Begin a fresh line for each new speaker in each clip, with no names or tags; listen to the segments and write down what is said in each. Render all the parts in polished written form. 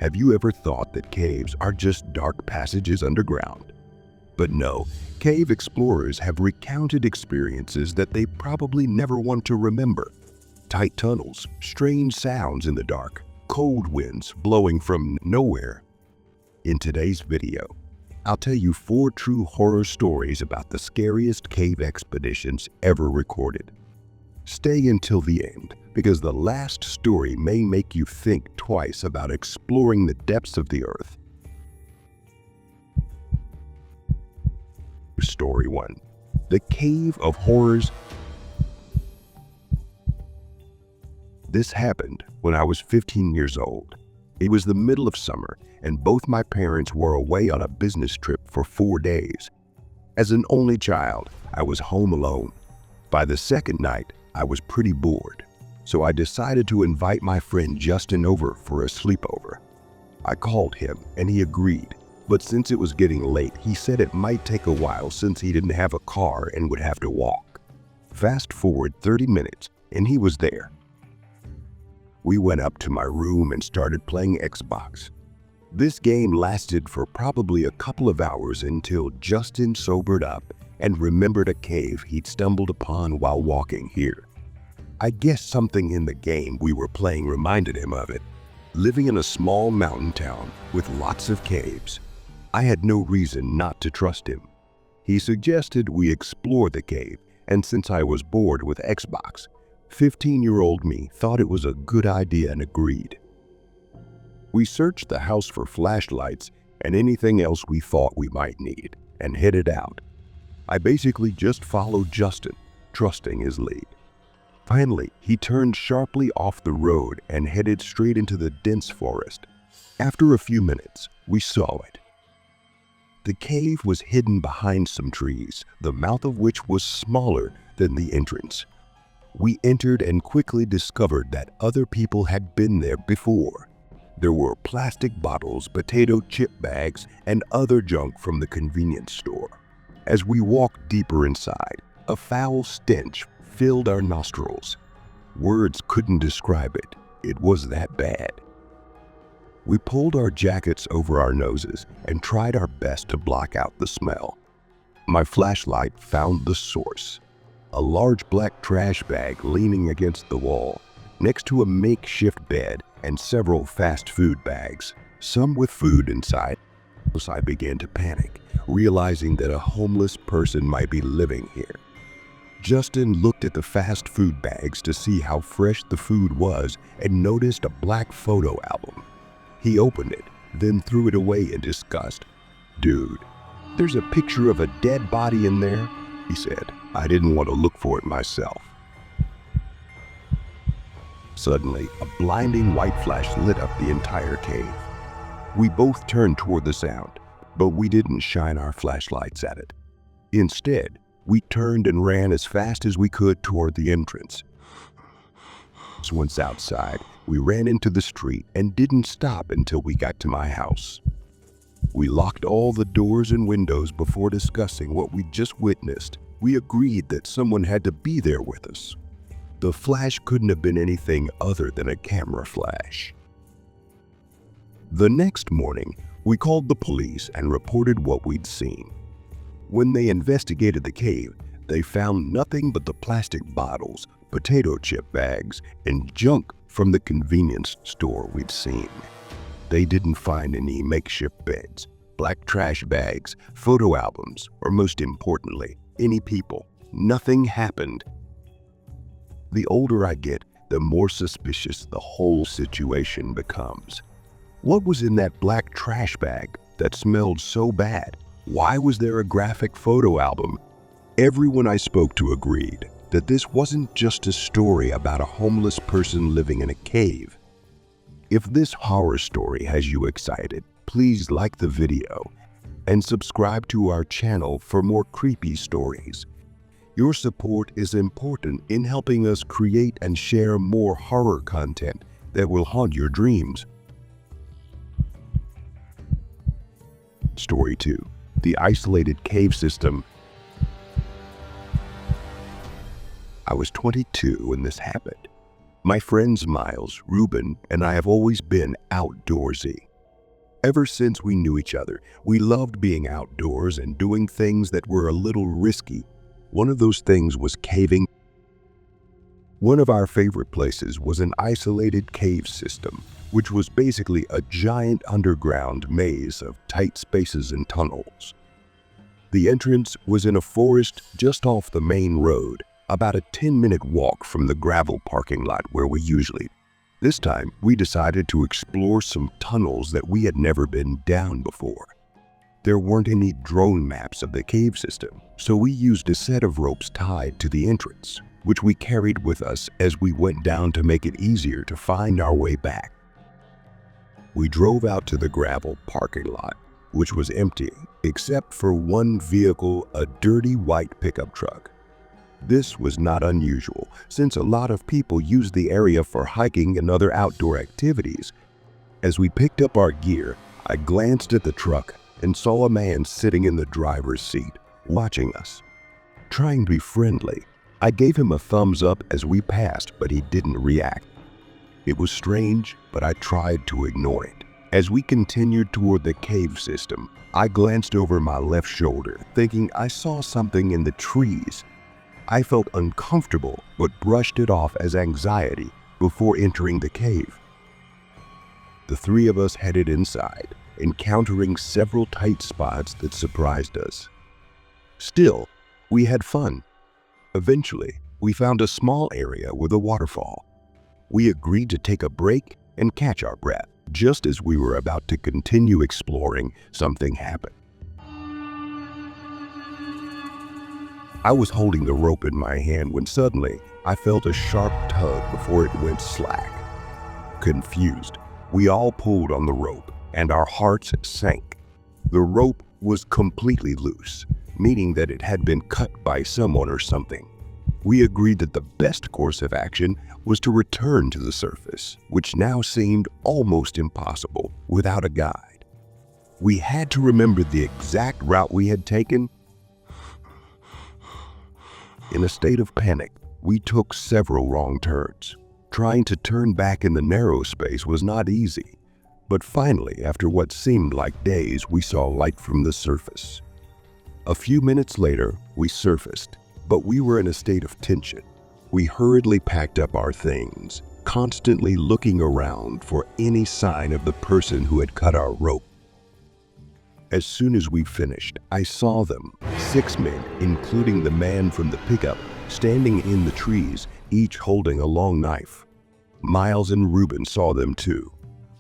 Have you ever thought that caves are just dark passages underground? But no, cave explorers have recounted experiences that they probably never want to remember. Tight tunnels, strange sounds in the dark, cold winds blowing from nowhere. In today's video, I'll tell you 4 true horror stories about the scariest cave expeditions ever recorded. Stay until the end, because the last story may make you think twice about exploring the depths of the earth. Story 1. The Cave of Horrors. This happened when I was 15 years old. It was the middle of summer, and both my parents were away on a business trip for 4 days. As an only child, I was home alone. By the second night, I was pretty bored, so I decided to invite my friend Justin over for a sleepover. I called him and he agreed, but since it was getting late, he said it might take a while since he didn't have a car and would have to walk. Fast forward 30 minutes and he was there. We went up to my room and started playing Xbox. This game lasted for probably a couple of hours until Justin sobered up and remembered a cave he'd stumbled upon while walking here. I guess something in the game we were playing reminded him of it. Living in a small mountain town with lots of caves, I had no reason not to trust him. He suggested we explore the cave, and since I was bored with Xbox, 15-year-old me thought it was a good idea and agreed. We searched the house for flashlights and anything else we thought we might need, and headed out. I basically just followed Justin, trusting his lead. Finally, he turned sharply off the road and headed straight into the dense forest. After a few minutes, we saw it. The cave was hidden behind some trees, the mouth of which was smaller than the entrance. We entered and quickly discovered that other people had been there before. There were plastic bottles, potato chip bags, and other junk from the convenience store. As we walked deeper inside, a foul stench filled our nostrils. Words couldn't describe it. It was that bad. We pulled our jackets over our noses and tried our best to block out the smell. My flashlight found the source. A large black trash bag leaning against the wall, next to a makeshift bed and several fast food bags, some with food inside. I began to panic, realizing that a homeless person might be living here. Justin looked at the fast food bags to see how fresh the food was and noticed a black photo album. He opened it, then threw it away in disgust. "Dude, there's a picture of a dead body in there," he said. I didn't want to look for it myself. Suddenly, a blinding white flash lit up the entire cave. We both turned toward the sound, but we didn't shine our flashlights at it. Instead, we turned and ran as fast as we could toward the entrance. Once outside, we ran into the street and didn't stop until we got to my house. We locked all the doors and windows before discussing what we'd just witnessed. We agreed that someone had to be there with us. The flash couldn't have been anything other than a camera flash. The next morning, we called the police and reported what we'd seen. When they investigated the cave, they found nothing but the plastic bottles, potato chip bags, and junk from the convenience store we'd seen. They didn't find any makeshift beds, black trash bags, photo albums, or most importantly, any people. Nothing happened. The older I get, the more suspicious the whole situation becomes. What was in that black trash bag that smelled so bad? Why was there a graphic photo album? Everyone I spoke to agreed that this wasn't just a story about a homeless person living in a cave. If this horror story has you excited, please like the video and subscribe to our channel for more creepy stories. Your support is important in helping us create and share more horror content that will haunt your dreams. Story 2. The Isolated Cave System. I was 22 when this happened. My friends Miles, Ruben, and I have always been outdoorsy. Ever since we knew each other, we loved being outdoors and doing things that were a little risky. One of those things was caving. One of our favorite places was an isolated cave system, which was basically a giant underground maze of tight spaces and tunnels. The entrance was in a forest just off the main road, about a 10-minute walk from the gravel parking lot where we usually. This time, we decided to explore some tunnels that we had never been down before. There weren't any drone maps of the cave system, so we used a set of ropes tied to the entrance, which we carried with us as we went down to make it easier to find our way back. We drove out to the gravel parking lot, which was empty except for one vehicle, a dirty white pickup truck. This was not unusual, since a lot of people use the area for hiking and other outdoor activities. As we picked up our gear, I glanced at the truck and saw a man sitting in the driver's seat, watching us. Trying to be friendly, I gave him a thumbs up as we passed, but he didn't react. It was strange, but I tried to ignore it. As we continued toward the cave system, I glanced over my left shoulder, thinking I saw something in the trees. I felt uncomfortable, but brushed it off as anxiety before entering the cave. The three of us headed inside, encountering several tight spots that surprised us. Still, we had fun. Eventually, we found a small area with a waterfall. We agreed to take a break and catch our breath. Just as we were about to continue exploring, something happened. I was holding the rope in my hand when suddenly I felt a sharp tug before it went slack. Confused, we all pulled on the rope and our hearts sank. The rope was completely loose, meaning that it had been cut by someone or something. We agreed that the best course of action was to return to the surface, which now seemed almost impossible without a guide. We had to remember the exact route we had taken. In a state of panic, we took several wrong turns. Trying to turn back in the narrow space was not easy, but finally, after what seemed like days, we saw light from the surface. A few minutes later, we surfaced, but we were in a state of tension. We hurriedly packed up our things, constantly looking around for any sign of the person who had cut our rope. As soon as we finished, I saw them, 6 men, including the man from the pickup, standing in the trees, each holding a long knife. Miles and Ruben saw them too.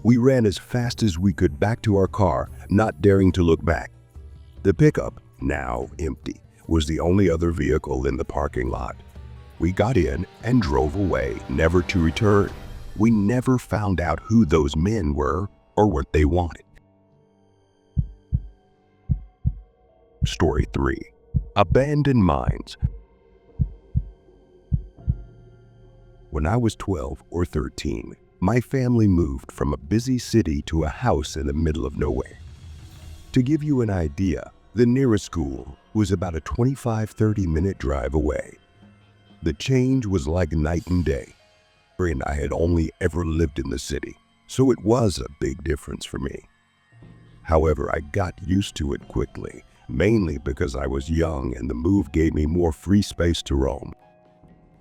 We ran as fast as we could back to our car, not daring to look back. The pickup, now empty, was the only other vehicle in the parking lot. We got in and drove away, never to return. We never found out who those men were or what they wanted. Story 3. Abandoned Mines. When I was 12 or 13, my family moved from a busy city to a house in the middle of nowhere. To give you an idea, the nearest school was about a 25-30 minute drive away. The change was like night and day, and I had only ever lived in the city, so it was a big difference for me. However, I got used to it quickly, mainly because I was young and the move gave me more free space to roam.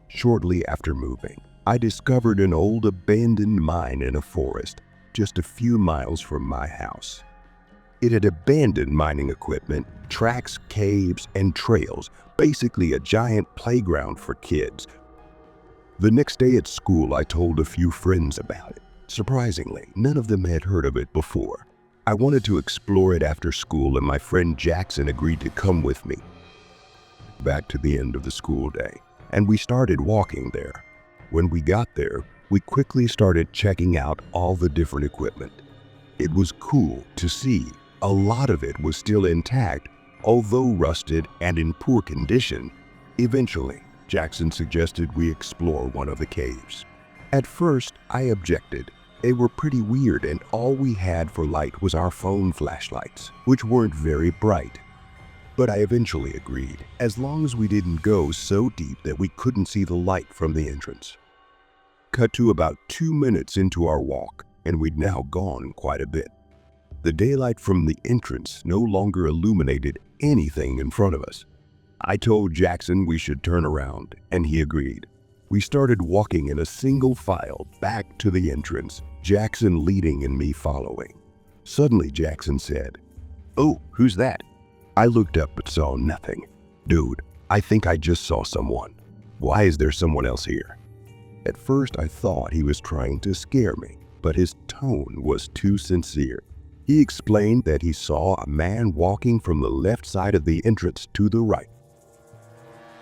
Shortly after moving, I discovered an old abandoned mine in a forest just a few miles from my house. It had abandoned mining equipment, tracks, caves, and trails, basically a giant playground for kids. The next day at school, I told a few friends about it. Surprisingly, none of them had heard of it before. I wanted to explore it after school, and my friend Jackson agreed to come with me. Back to the end of the school day, and we started walking there. When we got there, we quickly started checking out all the different equipment. It was cool to see. A lot of it was still intact, although rusted and in poor condition. Eventually, Jackson suggested we explore one of the caves. At first, I objected. They were pretty weird, and all we had for light was our phone flashlights, which weren't very bright. But I eventually agreed, as long as we didn't go so deep that we couldn't see the light from the entrance. Cut to about 2 minutes into our walk, and we'd now gone quite a bit. The daylight from the entrance no longer illuminated anything in front of us. I told Jackson we should turn around, and he agreed. We started walking in a single file back to the entrance, Jackson leading and me following. Suddenly, Jackson said, "Oh, who's that?" I looked up but saw nothing. "Dude, I think I just saw someone. Why is there someone else here?" At first, I thought he was trying to scare me, but his tone was too sincere. He explained that he saw a man walking from the left side of the entrance to the right.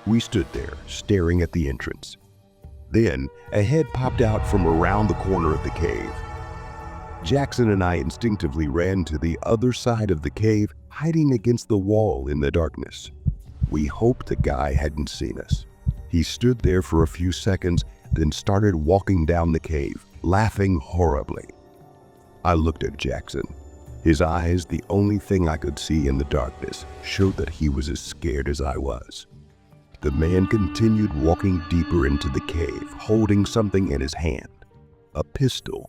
We stood there, staring at the entrance. Then, a head popped out from around the corner of the cave. Jackson and I instinctively ran to the other side of the cave, hiding against the wall in the darkness. We hoped the guy hadn't seen us. He stood there for a few seconds, then started walking down the cave, laughing horribly. I looked at Jackson. His eyes, the only thing I could see in the darkness, showed that he was as scared as I was. The man continued walking deeper into the cave, holding something in his hand. A pistol.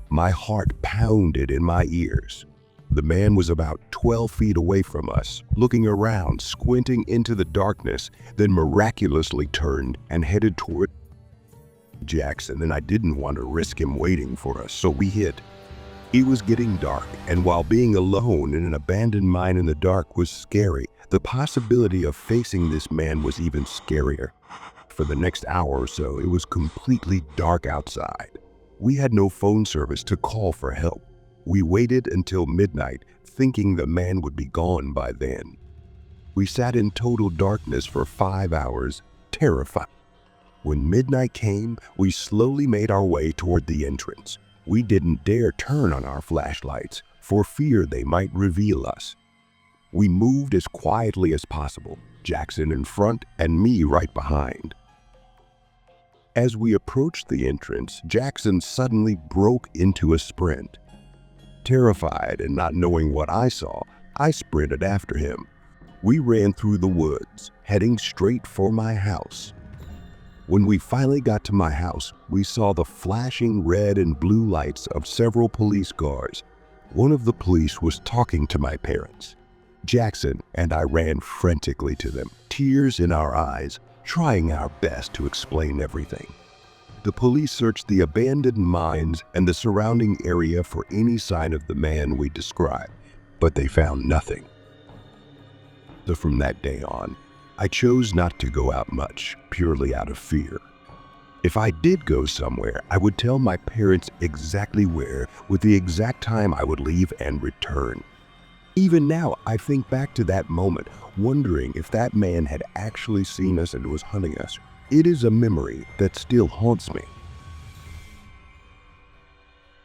My heart pounded in my ears. The man was about 12 feet away from us, looking around, squinting into the darkness, then miraculously turned and headed toward Jackson, and I didn't want to risk him waiting for us, so we hid. It was getting dark, and while being alone in an abandoned mine in the dark was scary, the possibility of facing this man was even scarier. For the next hour or so, it was completely dark outside. We had no phone service to call for help. We waited until midnight, thinking the man would be gone by then. We sat in total darkness for 5 hours, terrified. When midnight came, we slowly made our way toward the entrance. We didn't dare turn on our flashlights for fear they might reveal us. We moved as quietly as possible, Jackson in front and me right behind. As we approached the entrance, Jackson suddenly broke into a sprint. Terrified and not knowing what I saw, I sprinted after him. We ran through the woods, heading straight for my house. When we finally got to my house, we saw the flashing red and blue lights of several police cars. One of the police was talking to my parents. Jackson and I ran frantically to them, tears in our eyes, trying our best to explain everything. The police searched the abandoned mines and the surrounding area for any sign of the man we described, but they found nothing. So from that day on, I chose not to go out much, purely out of fear. If I did go somewhere, I would tell my parents exactly where, with the exact time I would leave and return. Even now, I think back to that moment, wondering if that man had actually seen us and was hunting us. It is a memory that still haunts me.